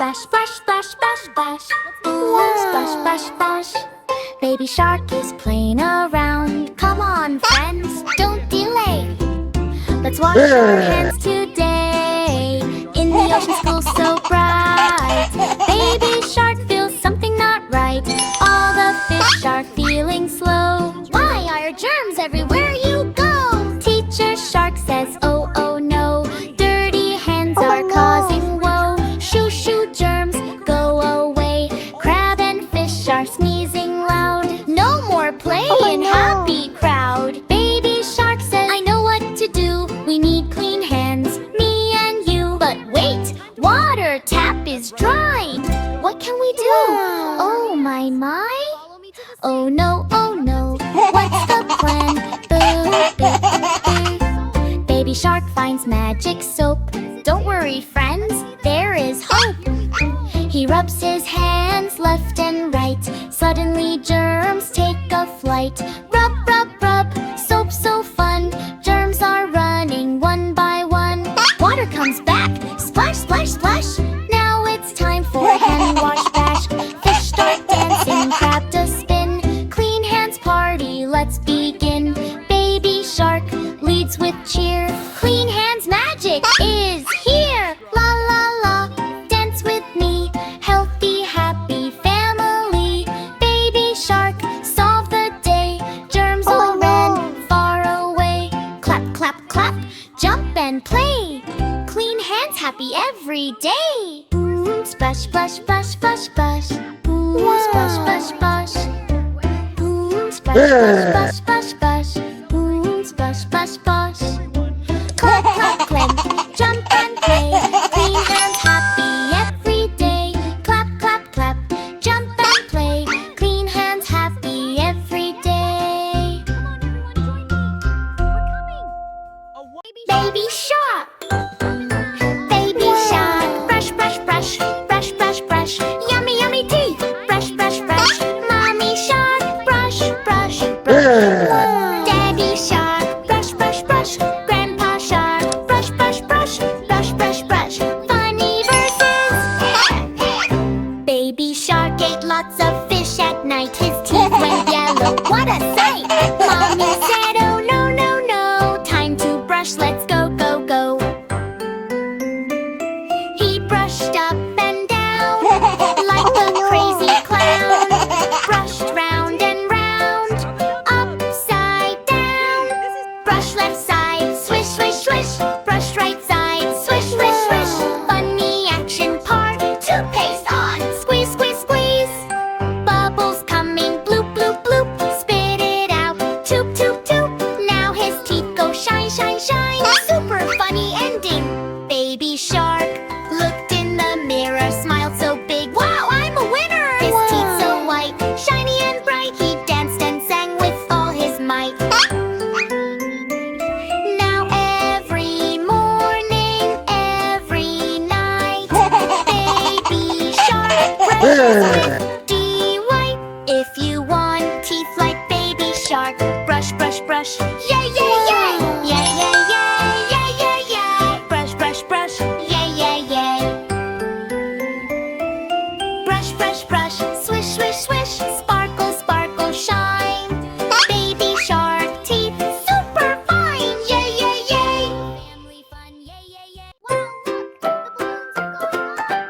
splash, splash, splash, splash, splash. Ooh, splash, splash, splash. Baby shark is playing around. Come on, friends, don't delay. Let's wash our hands today in the ocean school so bright. Baby shark feels something not right. All the fish are feeling slow. Why are germs everywhere you go? Teacher shark says, oh, oh no. Dirty hands are causing woe. Shoo, shoo, germs, go away. Crab and fish are sneezing loud. No more play in happy crowd. Baby shark says, I know what to do. We need clean hands, me and you. But wait, water tap is dry. What can we do? Oh my, my. Oh no, what's the plan? Boo, boo, boo. Baby shark finds magic soap. Don't worry, friends, there is hope. He rubs his hands left and right. Suddenly germs take a flight. Rub, rub, rub, soap so fun. Germs are running one by one. Water comes back, splash, splash, splash. Now it's time for a hand wash bash. Fish start dancing, crab does spin. Clean hands party, let's begin. Baby shark leads with cheer. Clean hands magic is here. La la la, dance with me. Healthy, happy family. Baby shark, solve the day. Germs all ran far away. Clap, clap, clap, jump and play. Clean hands happy every day. Splash, splash, splash, splash, splash. Splash, splash, splash. Splash, splash, splash, splash, splash. Splash, splash, splash. Clap, clap, clap, jump and play. Clean hands happy every day. Clap, clap, clap, jump and play. Clean hands happy every day. Baby shark. Baby shark. Brush, brush, brush. Brush, brush, brush. Yummy, yummy teeth. Brush, brush, brush. Mommy shark. Brush, brush, brush. Daddy shark. Brush, brush, brush. Grandpa shark. Brush, brush, brush. Brush, brush, brush. Funny verses. Baby shark ate lots of fish at night. His teeth went yellow. What a sight! Mommy said, oh no, no, no. Time to brush, let's go, go, go. He brushed up and down like a crazy clown. Brushed round and round, upside down. Brush left side, swish, swish, swish. Brush right side, swish, swish, swish. Funny action part, toothpaste on. Squeeze, squeeze, squeeze. Bubbles coming, bloop, bloop, bloop. Spit it out, toop, toop, toop. Now his teeth go shine, shine, shine. Super funny ending. Baby shark looked in the mirror, smiled so big. Wow, I'm a winner! His teeth so white, shiny and bright. He danced and sang with all his might. Now every morning, every night, baby shark brushes with delight. If you want teeth like baby shark, brush, brush, brush. Yay, yay, yay! Yay, yay, yay! Yay, yay, yay! Brush, brush, brush. Yay, yay, yay! Brush, brush, brush. Swish, swish, swish. Sparkle, sparkle, shine. Baby shark teeth, super fine. Yay, yay, yay! Family fun, yay, yay, yay! Wow, look, the balloons are going up.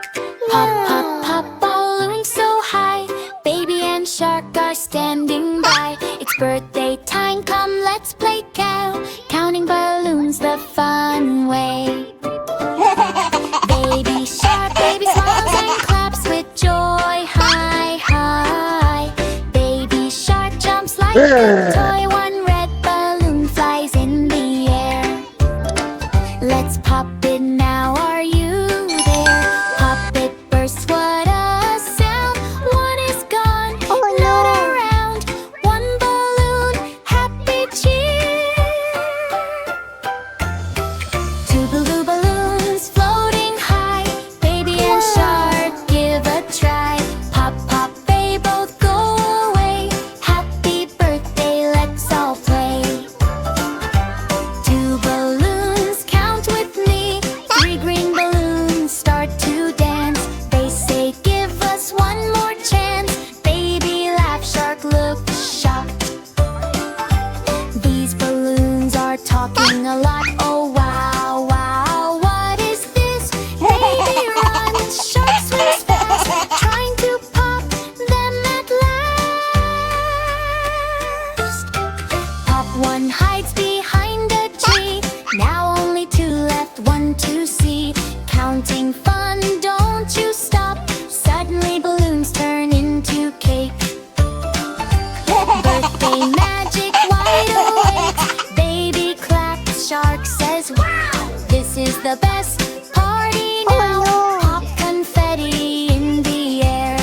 Pop, pop, pop, balloons so high. Baby and shark are standing by. It's birthday time, come let's play cow. Counting balloons the fun way. Baby shark, baby smiles and claps with joy. High, high. Baby shark jumps like a toy. One red balloon flies in the air. Let's pop it now, are you there? Pop it bursts, what a sound. One is gone, not around. One balloon, happy cheer. Two blue balloons floating high. Baby and shark give a try. Pop, pop, they both go away. Happy birthday, let's the best party now. Pop confetti in the air.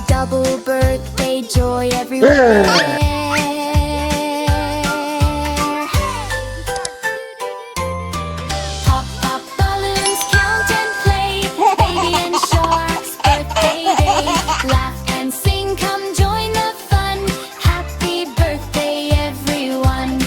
Double birthday joy everywhere. Pop, pop balloons, count and play. Baby and shark's birthday day. Laugh and sing, come join the fun. Happy birthday, everyone.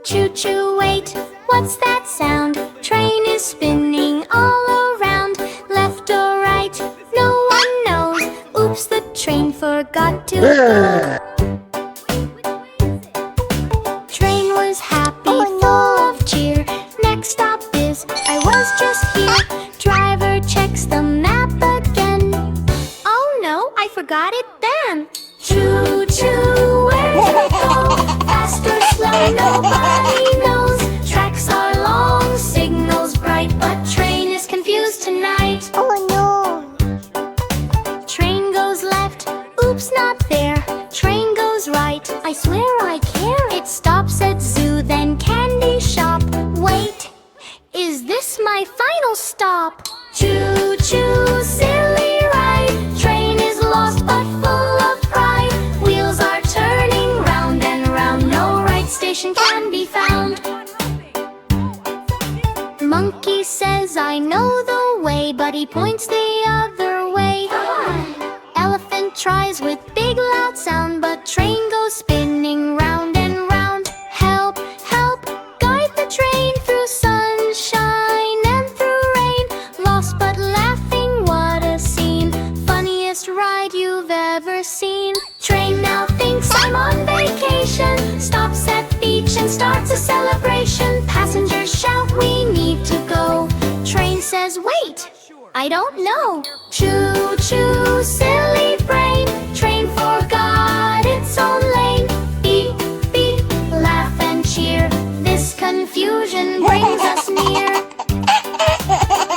Choo-choo, wait, what's that sound? Train is spinning all around. Left or right, no one knows. Oops, the train forgot to go. Train was happy, full of cheer. Next stop is, I was just here. Driver checks the map again. Oh no, I forgot it then. Choo-choo, where do we go? Fast or slow, nobody knows. Tracks are long, signals bright, but train is confused tonight. Oh no! Train goes left, oops, not there. Train goes right, I swear I care. It stops at zoo, then candy shop. Wait, is this my final stop? Choo-choo, silly ride. Train is lost but full of pride. Wheels are turning round and round. No right station can be found. Monkey says I know the way, but he points the other way. Elephant tries with big loud sound, but train goes spinning round and round. Help, help, guide the train through sunshine and through rain. Lost but laughing, what a scene. Funniest ride you've ever seen. Train now thinks I'm on vacation. Stops at beach and starts a celebration. Passengers shout, we need to go. Train says, wait, I don't know. Choo-choo, silly brain. Train forgot its own lane. Beep, beep, laugh and cheer. This confusion brings us near.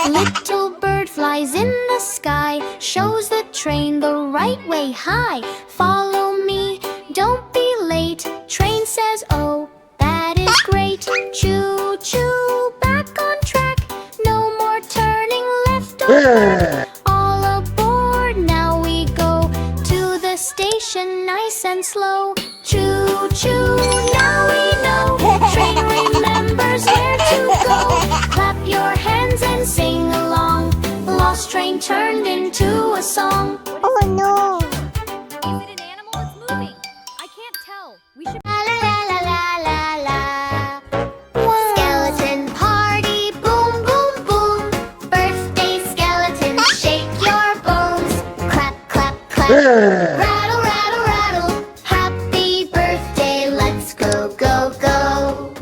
Little bird flies in the sky. Shows the train the right way high. Follow me, don't be late. Train says, oh, that is great. Choo-choo, back on track. No more turning left or right. All aboard, now we go to the station nice and slow. Choo-choo, now we know. Train remembers where to go. Clap your hands and sing along. Lost train turned into a song. Oh no! Is it an animal that's moving? I can't tell. We should. La la la la la la. Skeleton party, boom boom boom. Birthday skeleton, shake your bones. Clap clap clap. Rattle rattle rattle. Happy birthday, let's go go go.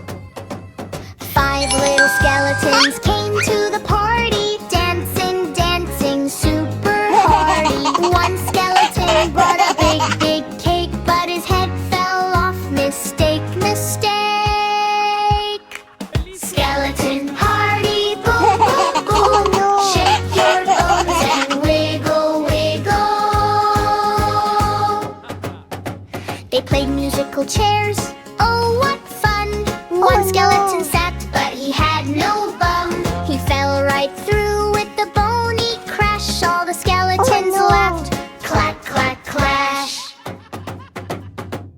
5 little skeletons came to the party. Dancing dancing, super hardy. One skeleton brought a big big cake, but his head fell off. Mistake mistake. Skeleton party, boom boom boom. Shake your bones and wiggle wiggle. They played musical chairs. Oh, what fun! One skeleton sat, but he had no bum. He fell right through with the bony crash. All the skeletons laughed. Clack clack clash.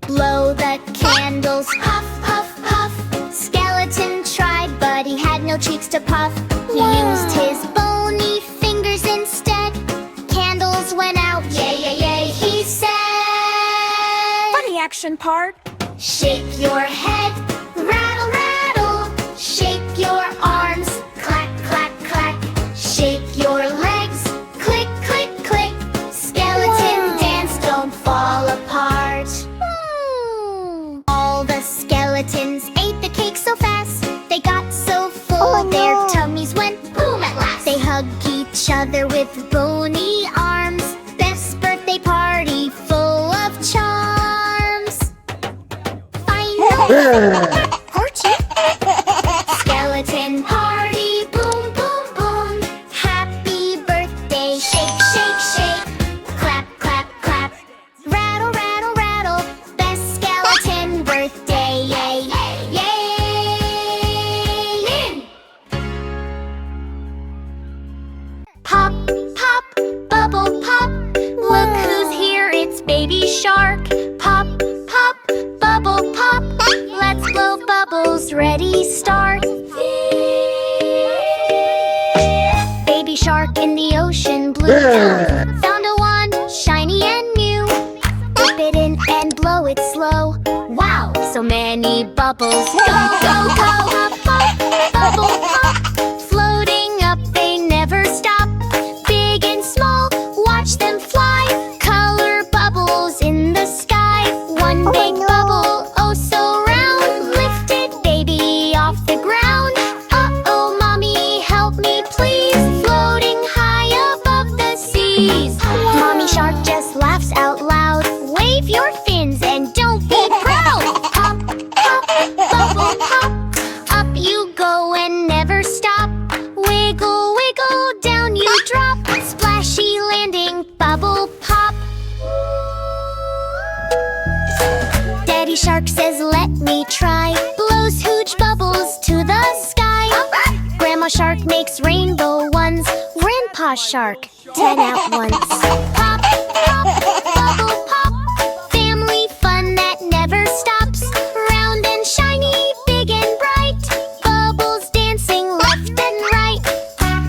Blow the candles, puff puff puff. Skeleton tried, but he had no cheeks to puff. He used his bony fingers instead. Candles went out, yay yay yay, he said. Funny action part. Shake your head, rattle rattle. Shake your arms, clack clack clack. Shake your legs, click click click. Skeleton dance, don't fall apart. All the skeletons ate the cake so fast. They got so full, their tummies went boom at last. They hugged each other with bony arms. Best birthday party full of charms. Final Pop, pop, bubble pop. Look who's here, it's baby shark. Pop, pop, bubble pop. Let's blow bubbles, ready, start. Baby shark in the ocean blue. Found a wand, shiny and new. Dip it in and blow it slow. Wow, so many bubbles. Go, go, go. Pop, pop, bubble pop. Floating up, they never stop. Big and small, watch them fly. Color bubbles in the sky. One big bubble, oh so round. Lifted baby off the ground. Uh-oh, mommy, help me please. Floating high above the seas. Mommy shark just laughs out loud. Wave your fins and don't be proud. Pop, pop, bubble pop. Up you go and never stop. Wiggle, wiggle, down you drop. Splashy landing, bubble pop. Daddy shark says let me try. Blows huge bubbles to the sky. Grandma shark makes rainbow ones. Grandpa shark, 10 at once. Pop, pop, bubble pop. Family fun that never stops. Round and shiny, big and bright. Bubbles dancing left and right.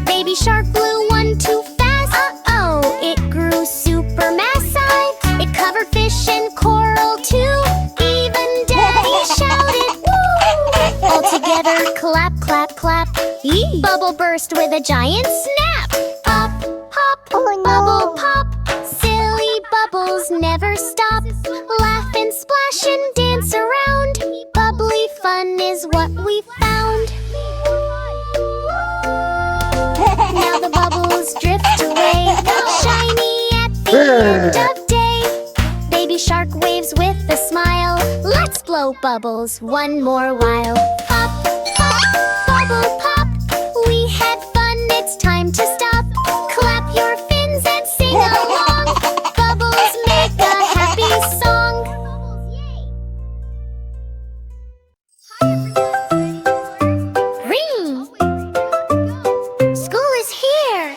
Baby shark blew one too fast. Uh-oh, it grew super massive. It covered fish and coral too. Even Daddy shouted, woo! All together, clap, clap, clap. Yee! Bubble burst with a giant snap. Pop, pop, bubble pop. Silly bubbles never stop. Laugh and splash and dance around. Bubbly fun is what we found. Now the bubbles drift away, shiny at the end of day. Baby shark waves with a smile. Let's blow bubbles one more while. Pop, pop, bubble pop. We had fun, it's time to stop. Clap your fins and sing along. Bubbles make a happy song. Ring! School is here.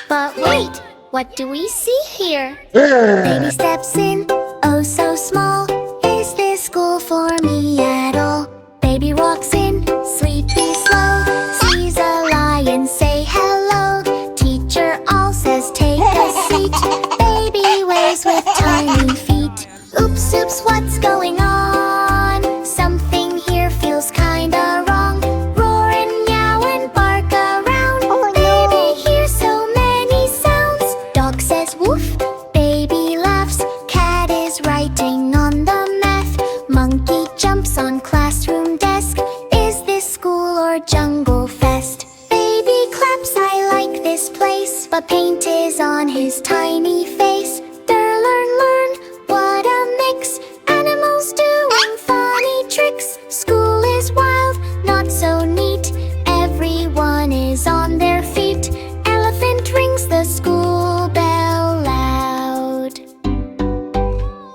But wait, what do we see here? Baby steps in, oh so small. Is this school for me at all? Baby walks in, sleepy slow. Sees a lion, say hello. Teacher all says take a seat. Baby waves with tiny feet. Oops, oops, what's going on? Something here feels kinda wrong. Roar and meow and bark around. Baby hears so many sounds. Dog says woof, baby laughs. Cat is writing on the math. Monkey jumps on classroom desk. Is this school or jungle fest? Baby claps, I like this place. But paint is on his tiny face. Learn, what a mix. Animals doing funny tricks. School is wild, not so neat. Everyone is on their feet. Elephant rings the school bell loud.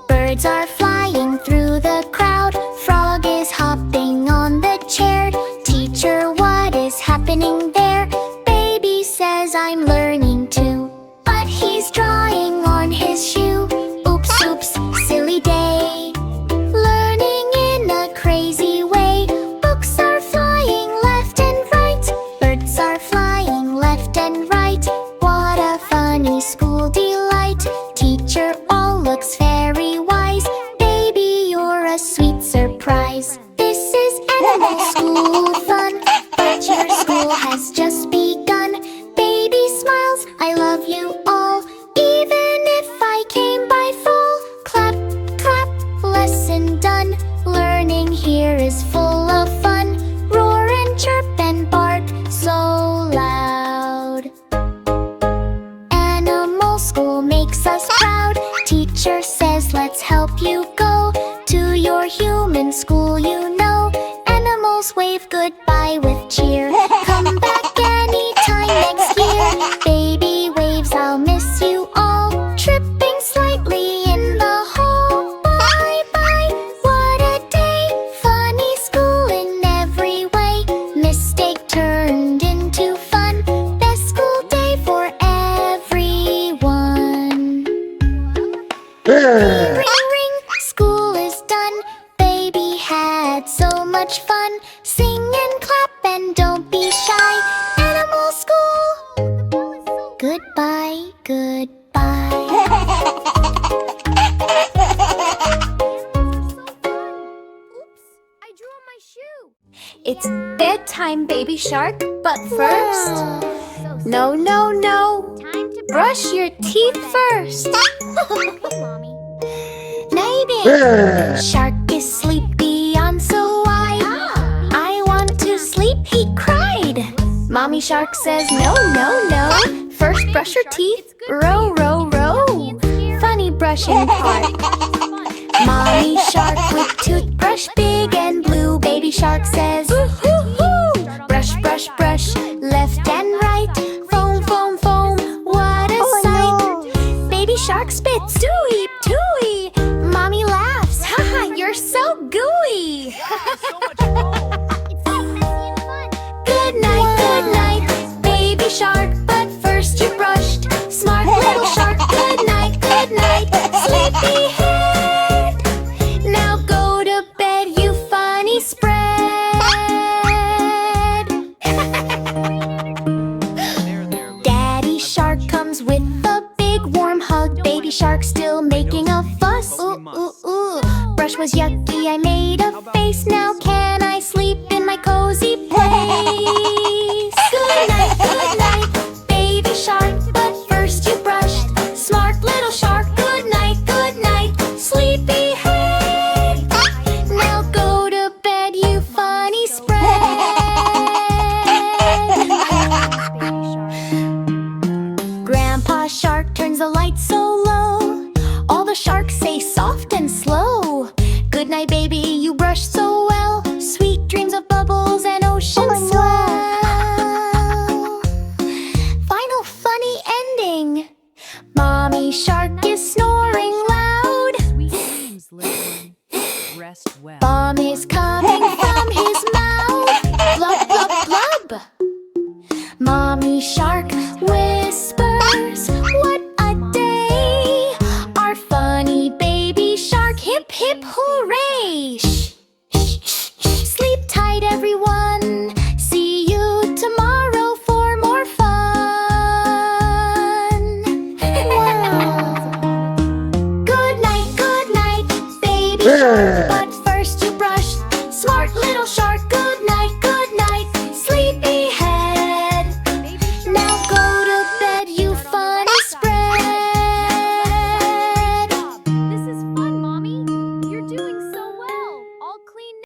Birds are flying through the crowd. Frog is hopping on the chair. Teacher, what is happening there? Baby says I'm learning too. But he's drawing on his shoe. Oops, oops, silly day. Learning in a crazy way. Books are flying left and right. Birds are flying left and right. What a funny school delight. Teacher all looks very wise. Baby, you're a sweet surprise. This is animal school fun. But your school has just begun. Baby smiles, I love you all. Even if I came by fall. Clap, clap, lesson done. Learning here is full of fun. Roar and chirp and bark so loud. Animal school makes us proud. Teacher says let's help you go to your human school, you know. Animals wave goodbye with cheer. Come back anytime next year. Baby waves, I'll miss you all. Tripping slightly in the hall. Bye bye, what a day. Funny school in every way. Mistake turned into fun. It's bedtime, baby shark. But first, no, no, no. Time to Brush your teeth first. Okay, Mommy. Night. Shark is sleepy on so wide. I want to sleep, he cried. Mommy shark says no, no, no. First brush your teeth. Row, row, row. Funny brushing part. Mommy shark with toothbrush big and blue. Baby shark says Hoo, hoo, hoo. brush, brush, brush, left and right. Foam, foam, foam, what a sight. Baby shark spits, tooey, tooey. Mommy laughs, haha, you're so gooey. Good night, baby shark. But first you brushed. Smart little shark, good night, sleepy.